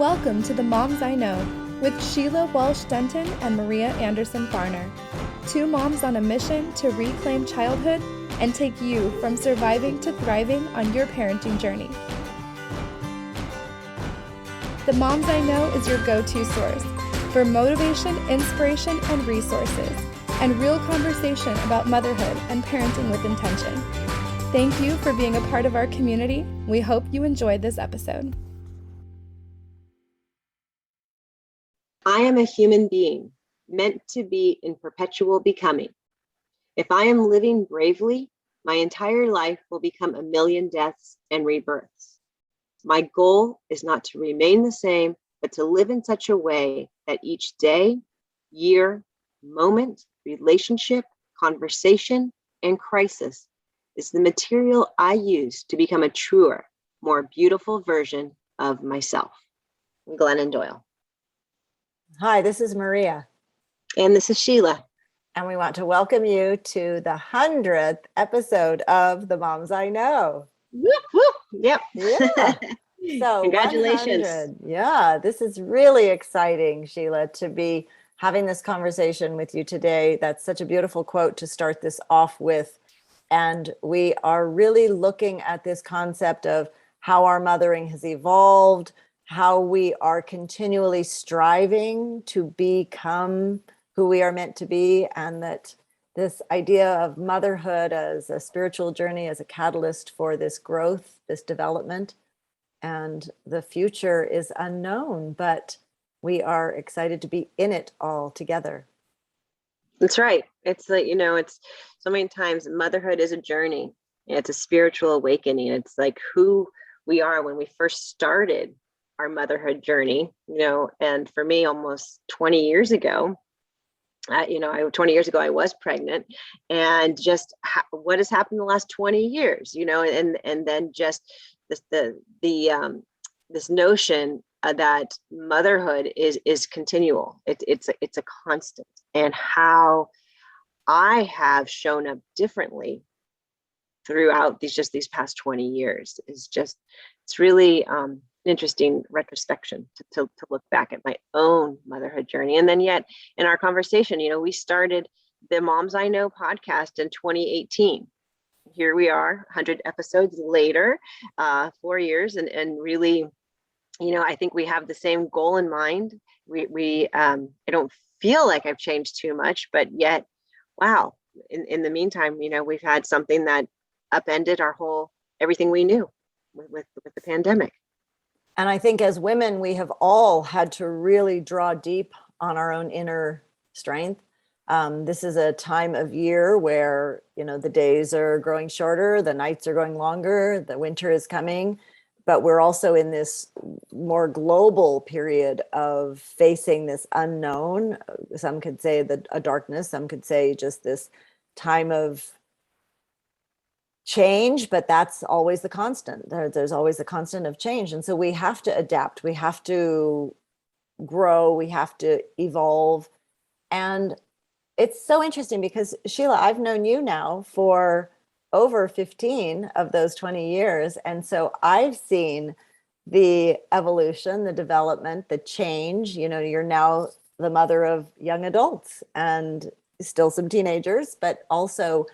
Welcome to the Moms I Know with Sheila Walsh-Denton and Maria Anderson-Farner. Two moms on a mission to reclaim childhood and take you from surviving to thriving on your parenting journey. The Moms I Know is your go-to source for motivation, inspiration, and resources, and real conversation about motherhood and parenting with intention. Thank you for being a part of our community. We hope you enjoyed this episode. I am a human being meant to be in perpetual becoming. If I am living bravely, my entire life will become a million deaths and rebirths. My goal is not to remain the same, but to live in such a way that each day, year, moment, relationship, conversation, and crisis is the material I use to become a truer, more beautiful version of myself. Glennon Doyle. Hi, this is Maria. And this is Sheila. And we want to welcome you to the 100th episode of The Moms I Know. Whoop, whoop. Yep. Yeah. So congratulations. 100. Yeah, this is really exciting, Sheila, to be having this conversation with you today. That's such a beautiful quote to start this off with. And we are really looking at this concept of how our mothering has evolved, how we are continually striving to become who we are meant to be, and that this idea of motherhood as a spiritual journey, as a catalyst for this growth, this development, and the future is unknown, but we are excited to be in it all together. That's right. It's like, it's so many times motherhood is a journey. It's a spiritual awakening. It's like who we are when we first started our motherhood journey, and for me, almost 20 years ago, 20 years ago, I was pregnant, and just what has happened in the last 20 years, and then just this notion that motherhood is continual. It's a constant, and how I have shown up differently throughout these past 20 years it's really interesting retrospection to look back at my own motherhood journey. And then yet in our conversation, we started the Moms I Know podcast in 2018. Here we are 100 episodes later, 4 years, and really, I think we have the same goal in mind. I don't feel like I've changed too much, but yet, wow, in the meantime, we've had something that upended everything we knew with the pandemic. And I think as women, we have all had to really draw deep on our own inner strength. This is a time of year where, the days are growing shorter, the nights are growing longer, the winter is coming, but we're also in this more global period of facing this unknown. Some could say a darkness, some could say just this time of change, but that's always the constant. There's always a constant of change. And so we have to adapt, we have to grow, we have to evolve. And it's so interesting because, Sheila, I've known you now for over 15 of those 20 years. And so I've seen the evolution, the development, the change. You're now the mother of young adults and still some teenagers, but also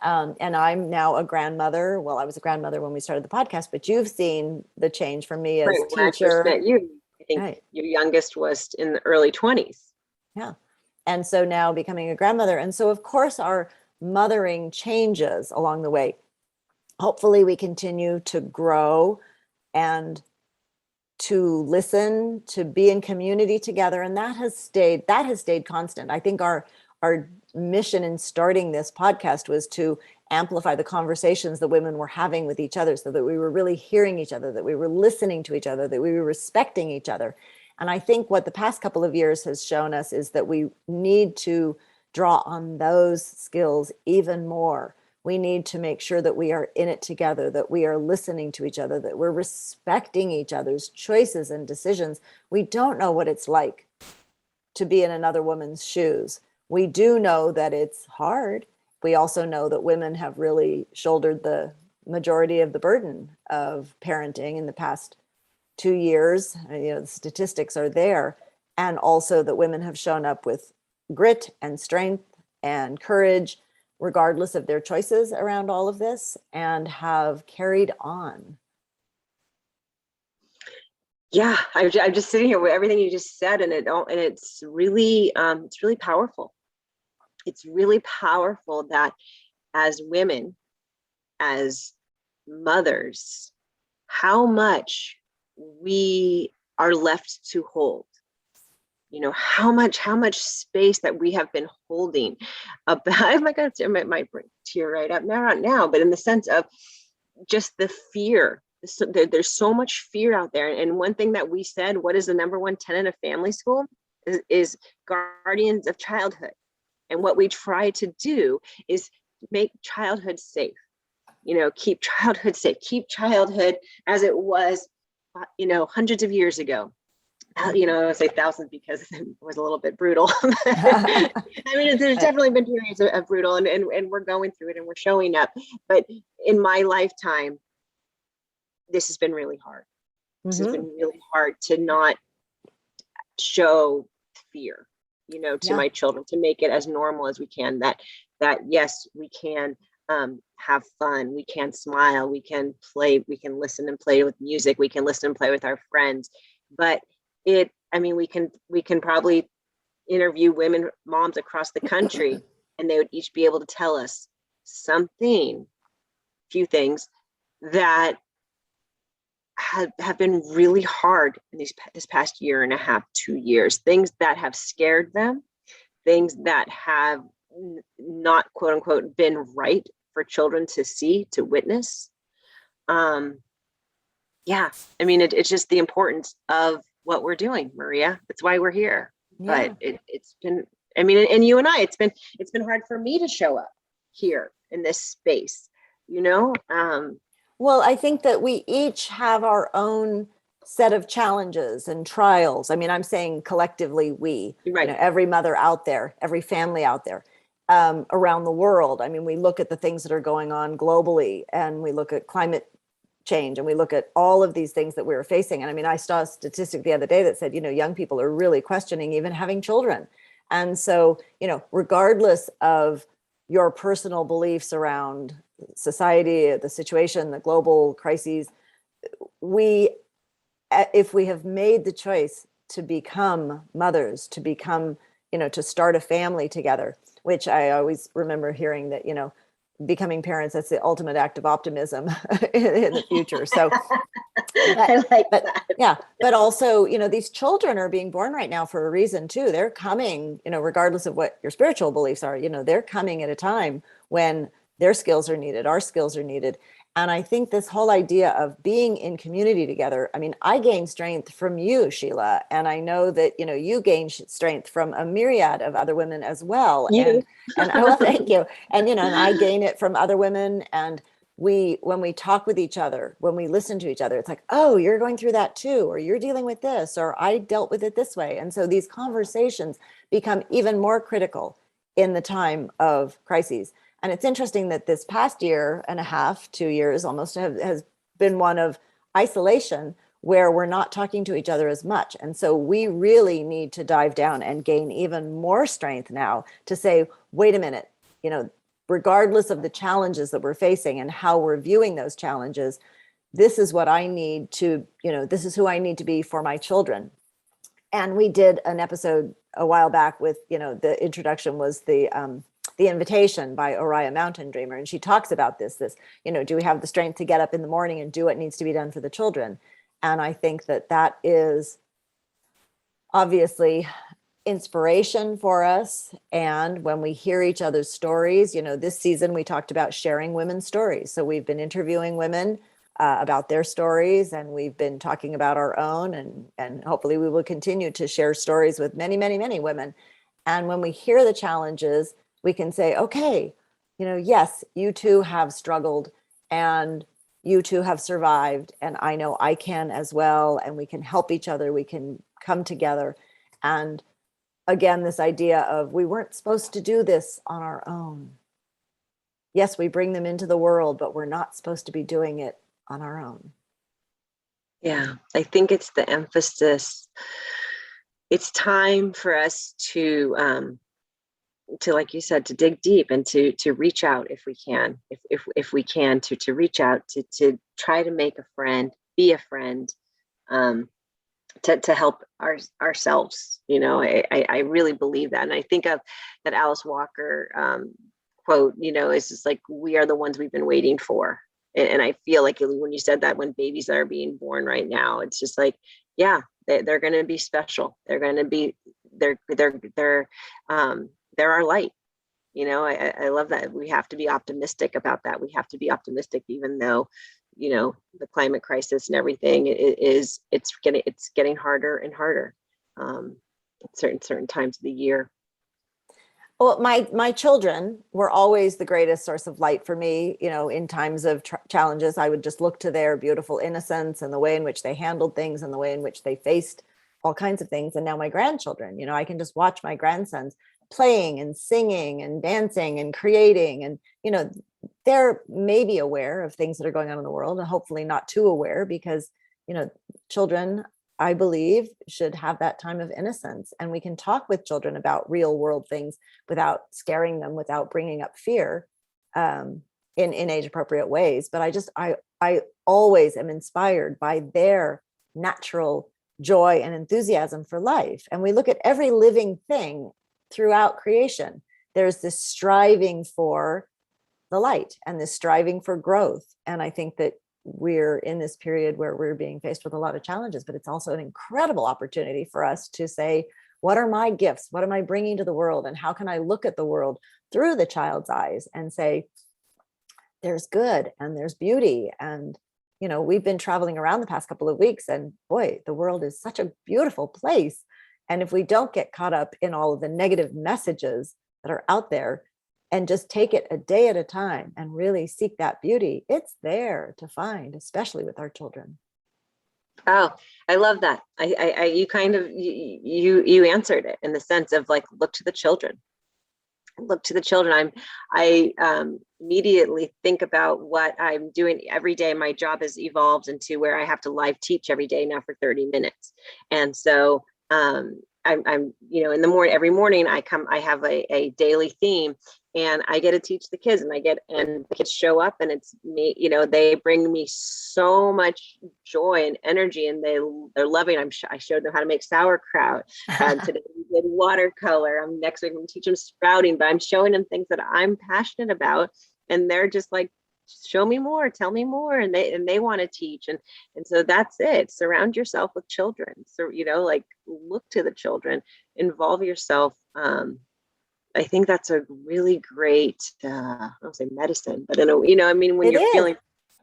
and I'm now a grandmother. Well, I was a grandmother when we started the podcast, but you've seen the change from me as right, when teacher. I first met you, I think right. Your youngest was in the early 20s. Yeah. And so now becoming a grandmother. And so, of course, our mothering changes along the way. Hopefully we continue to grow and to listen, to be in community together. And that has stayed constant. I think our mission in starting this podcast was to amplify the conversations that women were having with each other, so that we were really hearing each other, that we were listening to each other, that we were respecting each other. And I think what the past couple of years has shown us is that we need to draw on those skills even more. We need to make sure that we are in it together, that we are listening to each other, that we're respecting each other's choices and decisions. We don't know what it's like to be in another woman's shoes. We do know that it's hard. We also know that women have really shouldered the majority of the burden of parenting in the past 2 years, the statistics are there. And also that women have shown up with grit and strength and courage, regardless of their choices around all of this, and have carried on. Yeah, I'm just sitting here with everything you just said, and it's really powerful. It's really powerful that as women, as mothers, how much we are left to hold. How much space that we have been holding about. Oh my God, it might tear right up now, but in the sense of just the fear. There's so much fear out there. And one thing that we said, what is the number one tenet of family school, is guardians of childhood. And what we try to do is make childhood safe. Keep childhood safe, keep childhood as it was, hundreds of years ago. I say thousands because it was a little bit brutal. I mean, there's definitely been periods of brutal, and we're going through it and we're showing up. But in my lifetime, this has been really hard. This has been really hard to not show fear, to my children, to make it as normal as we can. That yes, we can have fun, we can smile, we can play, we can listen and play with music, we can listen and play with our friends. But we can probably interview moms across the country, and they would each be able to tell us few things that have been really hard in this past year and a half, 2 years, things that have scared them, things that have not, quote unquote, been right for children to see, to witness. It's just the importance of what we're doing, Maria. That's why we're here. Yeah. But it's been, and you and I, it's been hard for me to show up here in this space, Well, I think that we each have our own set of challenges and trials. I'm saying collectively, right. Every mother out there, every family out there, around the world. We look at the things that are going on globally, and we look at climate change, and we look at all of these things that we're facing. And I saw a statistic the other day that said, young people are really questioning even having children. And so, regardless of your personal beliefs around society, the situation, the global crises, if we have made the choice to become mothers, to become, to start a family together, which I always remember hearing that, becoming parents, that's the ultimate act of optimism in the future. So I like that. Yeah. But also, these children are being born right now for a reason too. They're coming, regardless of what your spiritual beliefs are, they're coming at a time when their skills are needed, our skills are needed. And I think this whole idea of being in community together, I gain strength from you, Sheila. And I know that, you gain strength from a myriad of other women as well. You. And well, thank you. And, and I gain it from other women. And when we talk with each other, when we listen to each other, it's like, oh, you're going through that too, or you're dealing with this, or I dealt with it this way. And so these conversations become even more critical in the time of crises. And it's interesting that this past year and a half, 2 years almost, has been one of isolation, where we're not talking to each other as much. And so we really need to dive down and gain even more strength now to say, wait a minute, regardless of the challenges that we're facing and how we're viewing those challenges, this is what I need to, this is who I need to be for my children. And we did an episode a while back with, the introduction was the Invitation by Oriah Mountain Dreamer. And she talks about this, do we have the strength to get up in the morning and do what needs to be done for the children? And I think that is obviously inspiration for us. And when we hear each other's stories, this season we talked about sharing women's stories. So we've been interviewing women about their stories, and we've been talking about our own, and hopefully we will continue to share stories with many, many, many women. And when we hear the challenges, we can say, okay, yes, you too have struggled, and you too have survived, and I know I can as well, and we can help each other, we can come together. And again, this idea of we weren't supposed to do this on our own. Yes, we bring them into the world, but we're not supposed to be doing it on our own. Yeah, I think it's the emphasis. It's time for us to, like you said, to dig deep and to reach out if we can, if we can, to reach out, to try to make a friend, be a friend, um, to help ourselves. I really believe that. And I think of that Alice Walker quote, it's just like, we are the ones we've been waiting for. And I feel like when you said that, when babies are being born right now, it's just like, yeah, they're going to be special. They're going to be, they're our light. I love that. We have to be optimistic about that. We have to be optimistic, even though, the climate crisis and everything it's getting harder and harder at certain times of the year. Well, my children were always the greatest source of light for me. In times of challenges, I would just look to their beautiful innocence and the way in which they handled things and the way in which they faced all kinds of things. And now my grandchildren, I can just watch my grandsons playing and singing and dancing and creating. And, they're maybe aware of things that are going on in the world, and hopefully not too aware, because, children, I believe, should have that time of innocence. And we can talk with children about real world things without scaring them, without bringing up fear, in age appropriate ways. But I always am inspired by their natural joy and enthusiasm for life. And we look at every living thing throughout creation. There's this striving for the light and this striving for growth. And I think that we're in this period where we're being faced with a lot of challenges, but it's also an incredible opportunity for us to say, what are my gifts? What am I bringing to the world? And how can I look at the world through the child's eyes and say, there's good and there's beauty. And, we've been traveling around the past couple of weeks, and boy, the world is such a beautiful place. And if we don't get caught up in all of the negative messages that are out there, and just take it a day at a time and really seek that beauty, it's there to find, especially with our children. Oh, I love that. You kind of, you answered it in the sense of like, look to the children. Look to the children. I immediately think about what I'm doing every day. My job has evolved into where I have to live teach every day now for 30 minutes. And so I'm in the morning, every morning I have a daily theme, and I get to teach the kids, and the kids show up, and it's me, they bring me so much joy and energy, and they're loving. I showed them how to make sauerkraut. Today we did watercolor. Next week I'm going to teach them sprouting, but I'm showing them things that I'm passionate about, and they're just like, show me more, tell me more. And they want to teach. And so that's it. Surround yourself with children. So, like, look to the children, involve yourself. I think that's a really great, I don't say medicine, but when you're feeling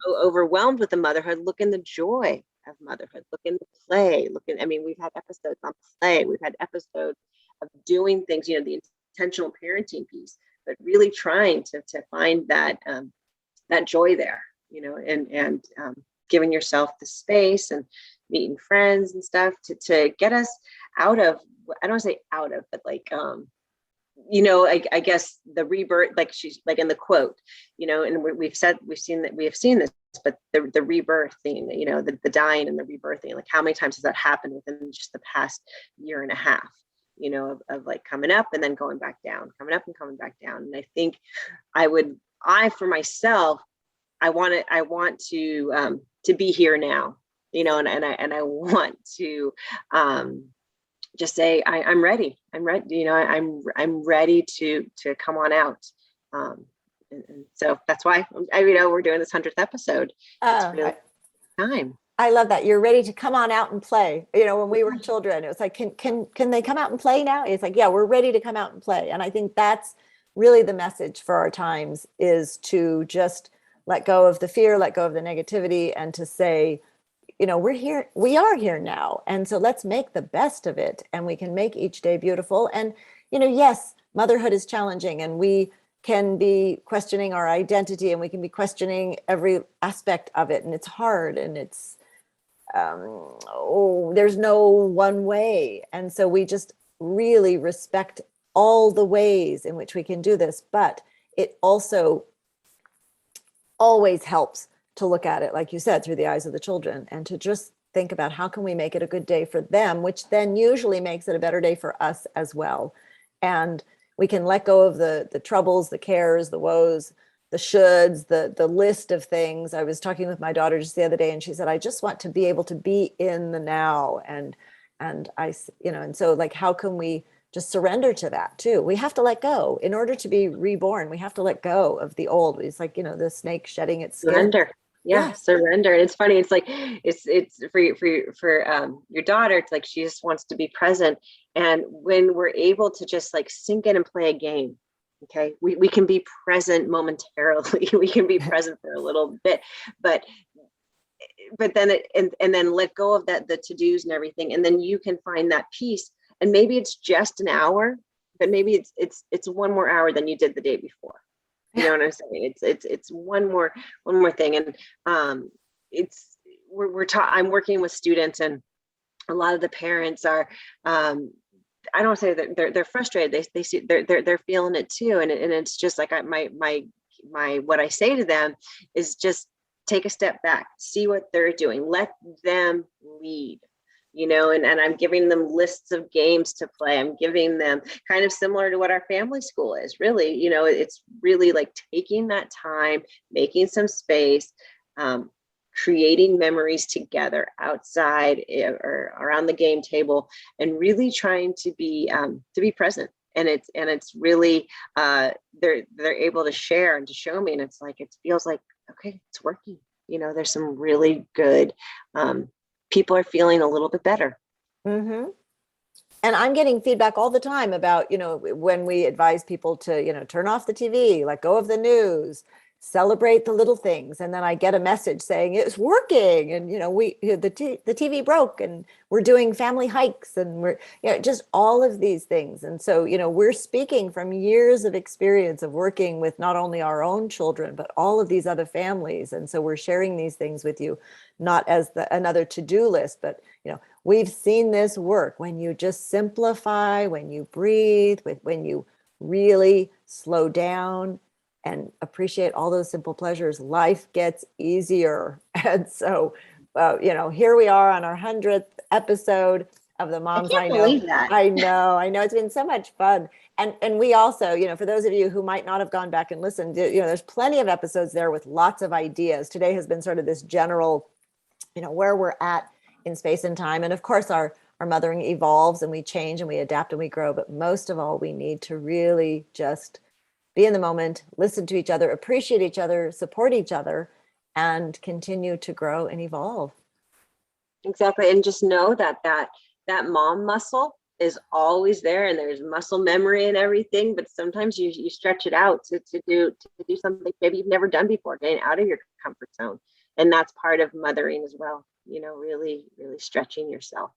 so overwhelmed with the motherhood, look in the joy of motherhood, look in the play, we've had episodes on play. We've had episodes of doing things, the intentional parenting piece, but really trying to find that, that joy there, and giving yourself the space and meeting friends and stuff to get us out of, I don't want to say out of, but like, I guess the rebirth, like she's like in the quote, and we have seen this, but the rebirth thing, the dying and the rebirthing, like how many times has that happened within just the past year and a half, of like coming up and then going back down, coming up and coming back down. And I think for myself, I want to be here now, and I want to just say I'm ready. I'm ready. I'm ready to come on out. And so that's why we're doing this 100th episode. It's really time. I love that. You're ready to come on out and play. When we were children, it was like, can they come out and play now? It's like, yeah, we're ready to come out and play. And I think that's really the message for our times, is to just let go of the fear, let go of the negativity, and to say, we're here, we are here now. And so let's make the best of it, and we can make each day beautiful. And, yes, motherhood is challenging, and we can be questioning our identity, and we can be questioning every aspect of it. And it's hard, and it's, there's no one way. And so we just really respect all the ways in which we can do this. But it also always helps to look at it, like you said, through the eyes of the children, and to just think about how can we make it a good day for them, which then usually makes it a better day for us as well. And we can let go of the troubles, the cares, the woes, the shoulds, the list of things. I was talking with my daughter just the other day, and she said, I just want to be able to be in the now. And I, and so like, how can we just surrender to that too? We have to let go in order to be reborn. We have to let go of the old. It's like, the snake shedding its skin. Surrender. Yeah, surrender. And it's funny. It's like it's for your daughter. It's like she just wants to be present. And when we're able to just like sink in and play a game, okay, we can be present momentarily. We can be present for a little bit, but then and then let go of that, the to-dos and everything, and then you can find that peace. And maybe it's just an hour, but maybe it's one more hour than you did the day before. You know what I'm saying? It's one more thing. And I'm working with students, and a lot of the parents are, I don't say that they're frustrated. They see they're feeling it too. And it's just like my what I say to them is just take a step back, see what they're doing, let them lead. And I'm giving them lists of games to play. I'm giving them kind of similar to what our family school is really, it's really like taking that time, making some space, creating memories together outside or around the game table, and really trying to be present. And it's really, they're able to share and to show me. And it's like, it feels like, okay, it's working. There's some really good, people are feeling a little bit better. Mm-hmm. And I'm getting feedback all the time about, when we advise people to, turn off the TV, let go of the news, celebrate the little things. And then I get a message saying it's working. And, the TV broke, and we're doing family hikes, and we're, just all of these things. And so, we're speaking from years of experience of working with not only our own children, but all of these other families. And so we're sharing these things with you, not as another to-do list, but, we've seen this work when you just simplify, when you breathe, when you really slow down and appreciate all those simple pleasures, life gets easier. And so, here we are on our 100th episode of the Moms I Know. Believe that. I know. It's been so much fun. And we also, for those of you who might not have gone back and listened, there's plenty of episodes there with lots of ideas. Today has been sort of this general, where we're at in space and time. And of course, our mothering evolves, and we change, and we adapt, and we grow. But most of all, we need to really just be in the moment, listen to each other, appreciate each other, support each other, and continue to grow and evolve. Exactly. And just know that mom muscle is always there, and there's muscle memory and everything, but sometimes you stretch it out to do something maybe you've never done before, getting out of your comfort zone. And that's part of mothering as well, really, really stretching yourself.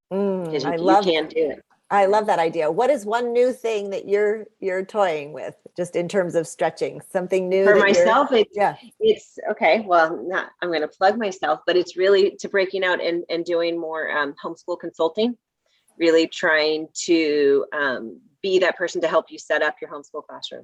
Because you can do it. I love that idea. What is one new thing that you're toying with, just in terms of stretching? Something new for myself? It's okay. Well, I'm going to plug myself, but it's really to breaking out and doing more homeschool consulting. Really trying to be that person to help you set up your homeschool classroom.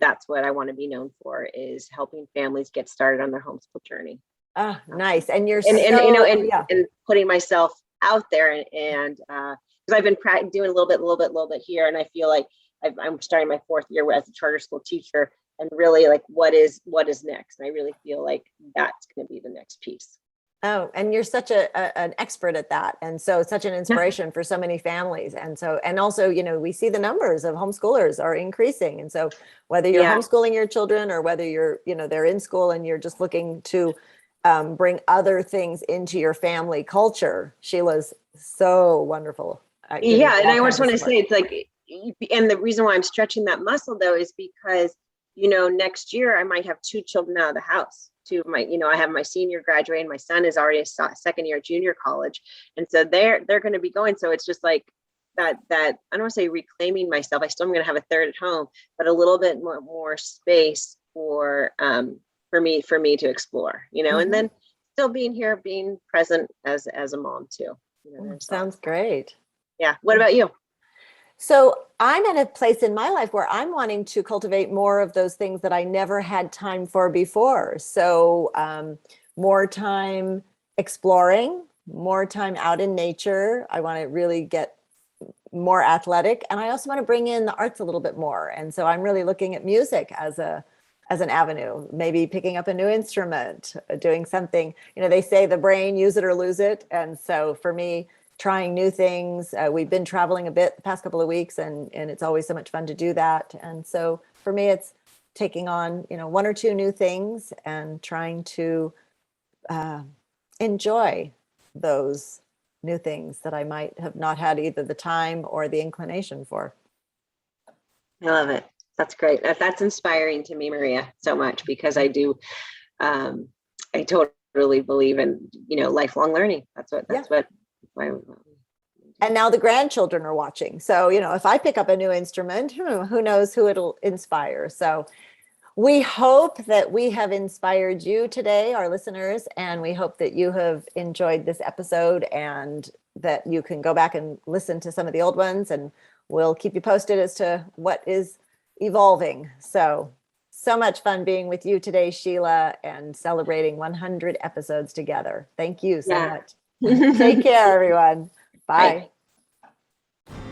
That's what I want to be known for, is helping families get started on their homeschool journey. Ah, nice. And you're and putting myself out there, and because I've been doing a little bit here, and I feel like I'm starting my 4th year as a charter school teacher, and really like what is next. And I really feel like that's going to be the next piece. Oh, and you're such an expert at that. And so such an inspiration for so many families. And also, we see the numbers of homeschoolers are increasing. And so whether you're homeschooling your children, or whether you're, they're in school and you're just looking to bring other things into your family culture, Sheila's so wonderful. And I just want to say, it's like, and the reason why I'm stretching that muscle though, is because, next year I might have 2 children out of the house. 2 of my, I have my senior graduating, my son is already a second year at junior college. And so they're going to be going. So it's just like that, I don't want to say reclaiming myself. I still am going to have a 3rd at home, but a little bit more space for me to explore, Mm-hmm. and then still being here, being present as a mom too. Sounds great. Yeah. What about you? So I'm at a place in my life where I'm wanting to cultivate more of those things that I never had time for before. So more time exploring, more time out in nature. I want to really get more athletic. And I also want to bring in the arts a little bit more. And so I'm really looking at music as an avenue, maybe picking up a new instrument, doing something. They say the brain, use it or lose it. And so for me, trying new things, we've been traveling a bit the past couple of weeks, and it's always so much fun to do that. And so for me, it's taking on, one or two new things and trying to enjoy those new things that I might have not had either the time or the inclination for. I love it. That's great. That's inspiring to me, Maria, so much, because I do, I totally believe in, lifelong learning. And now the grandchildren are watching. So, if I pick up a new instrument, who knows who it'll inspire. So we hope that we have inspired you today, our listeners, and we hope that you have enjoyed this episode and that you can go back and listen to some of the old ones, and we'll keep you posted as to what is evolving. So much fun being with you today, Sheila, and celebrating 100 episodes together. Thank you so much. Take care, everyone. Bye.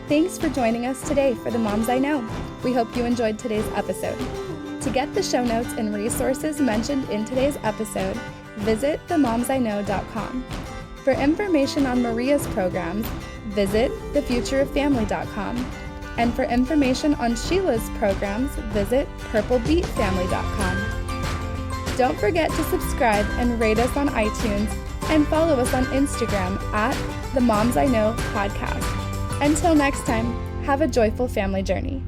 Thanks for joining us today for the Moms I Know. We hope you enjoyed today's episode. To get the show notes and resources mentioned in today's episode, visit themomsiknow.com. For information on Maria's programs, visit thefutureoffamily.com. And for information on Sheila's programs, visit purplebeatfamily.com. Don't forget to subscribe and rate us on iTunes, and follow us on Instagram at The Moms I Know Podcast. Until next time, have a joyful family journey.